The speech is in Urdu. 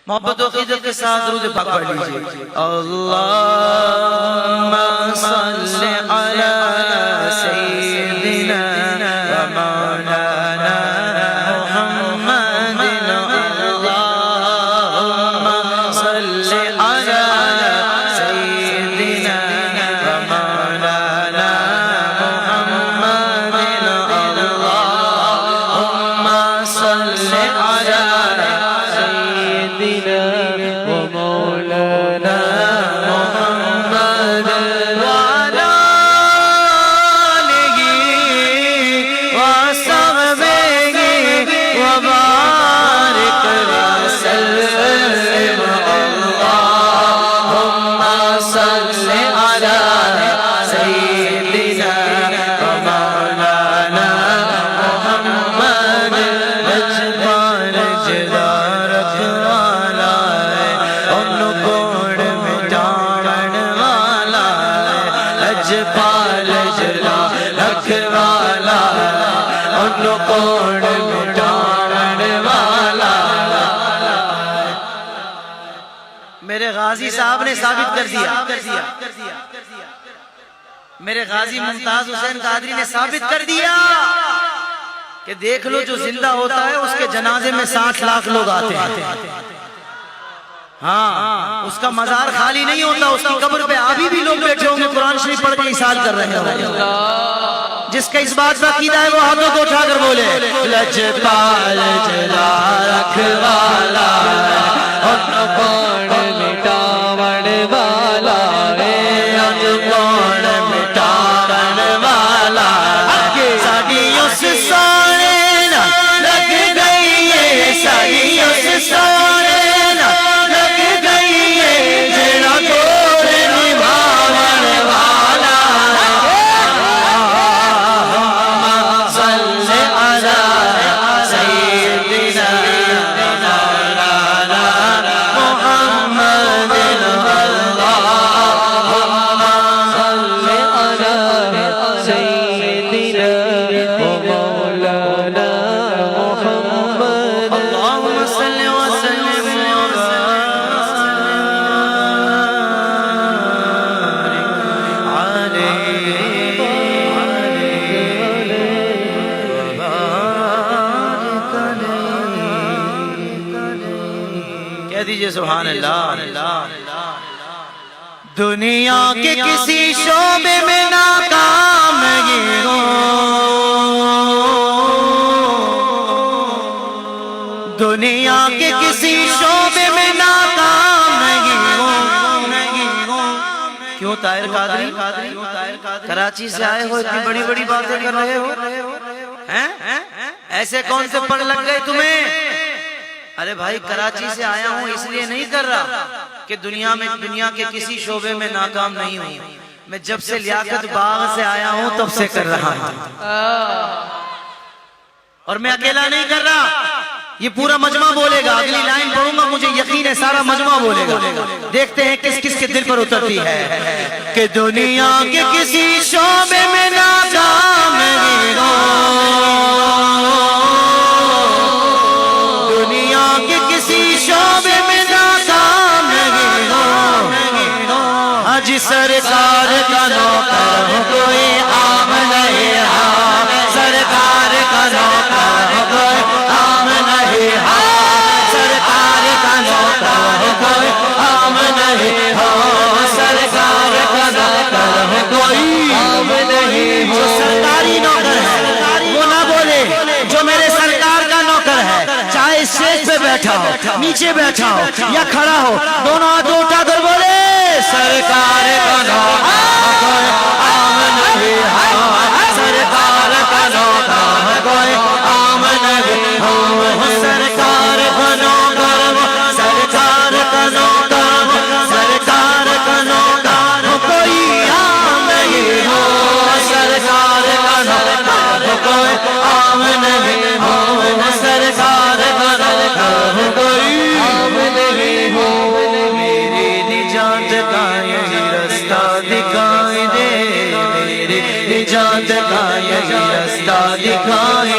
محبت و عقیدت کے ساتھ درود پاک پڑھ لیجئے. اللہم صلی علی سیدنا و مولانا محمد. اللہم صلی علی سیدنا و مولانا محمد. اللہم صلی علی ومولانا محمد وعلى آله وصحبه وبارك وسلم. اللهم صل على سيدنا ومولانا محمد. اجبار جدار رکھوالا ہے ان کوڑ مٹاون والا ہے. اجبار جلا رکھوالا ہے ان کوڑ مٹاون والا ہے. میرے غازی صاحب نے ثابت کر دیا, میرے غازی ممتاز حسین قادری نے ثابت کر دیا کہ دیکھ لو جو زندہ ہوتا ہے اس کے جنازے میں 60 لاکھ لوگ آتے ہیں. ہاں, اس کا مزار خالی نہیں ہوتا, اس کی قبر پہ ابھی بھی لوگ بیٹھے ہوں گے قرآن شریف پڑھ کے احسان کر رہے ہوں. جس کا اس بات کا عقیدہ ہے وہ ہاتھوں کو اٹھا کر بولے لجپال جلا رکھوالا ان کوڑ مٹاون والا ہے. ان کوڑ مٹاون والا ہے. ساڈی اس سونے نال لگ گئی ہے, ساڈی اس سونے نال لگ گئی ہے جڑا کوڑ نبھاون والا ہے. اللہم صل علی سیدنا مولانا محمد. اللہم صل علی سیدنا مولانا محمد. اللہم صل وسلم کہہ دیجئے سبحان اللہ. دنیا کے کسی شعبے میں ناکام یہ ہو, دنیا کے کسی شعبے میں ناکام نہیں ہو. کیوں طاہر قادری کراچی سے آئے ہو اتنی بڑی بڑی باتیں کر رہے ہو ہیں؟ ایسے کون سے پڑ لگ گئے تمہیں؟ ارے بھائی کراچی سے آیا ہوں اس لیے نہیں کر رہا کہ دنیا کے کسی شعبے میں ناکام نہیں ہوں. میں جب سے لیاقت باغ سے آیا ہوں تب سے کر رہا ہوں, اور میں اکیلا نہیں کر رہا, یہ پورا مجمع بولے گا. اگلی لائن پڑھوں گا مجھے یقین ہے سارا مجمع بولے گا. دیکھتے ہیں کس کس کے دل پر اترتی ہے کہ دنیا کے کسی شعبے میں ناکام نہیں ہو, دنیا کے کسی شعبے میں ناکام نہیں ہو. حج سرکار کا نوکر ہو کوئی عام نہیں ہے, سرکار کا نوکر ہو کوئی عام نہیں ہے, سرکار کا نوکر ہو کوئی عام نہیں ہو, سرکار کا نوکر ہو کوئی عام نہیں ہو. جو سرکاری نوکر ہے وہ نہ بولے جو میرے سرکار کا نوکر ہے, چاہے اسٹیج پہ بیٹھا ہو, نیچے بیٹھا ہو یا کھڑا ہو, دونوں ہاتھ اٹھا کر بولے سرکار کا نوکر کوئی عام نہیں ہے, سرکار کا نوکر کوئی عام نہیں ہو, سرکار کا نوکر, سرکار کا نوکر, سرکار کا نوکر کوئی عام نہیں ہو, سرکار کا نوکر کوئی عام نہیں ہو, سرکار کا نوکر کوئی عام نہیں ہو. میری نجات کا یہی رستہ دکھائی دے, میری نجات کا یہی رستہ دکھائی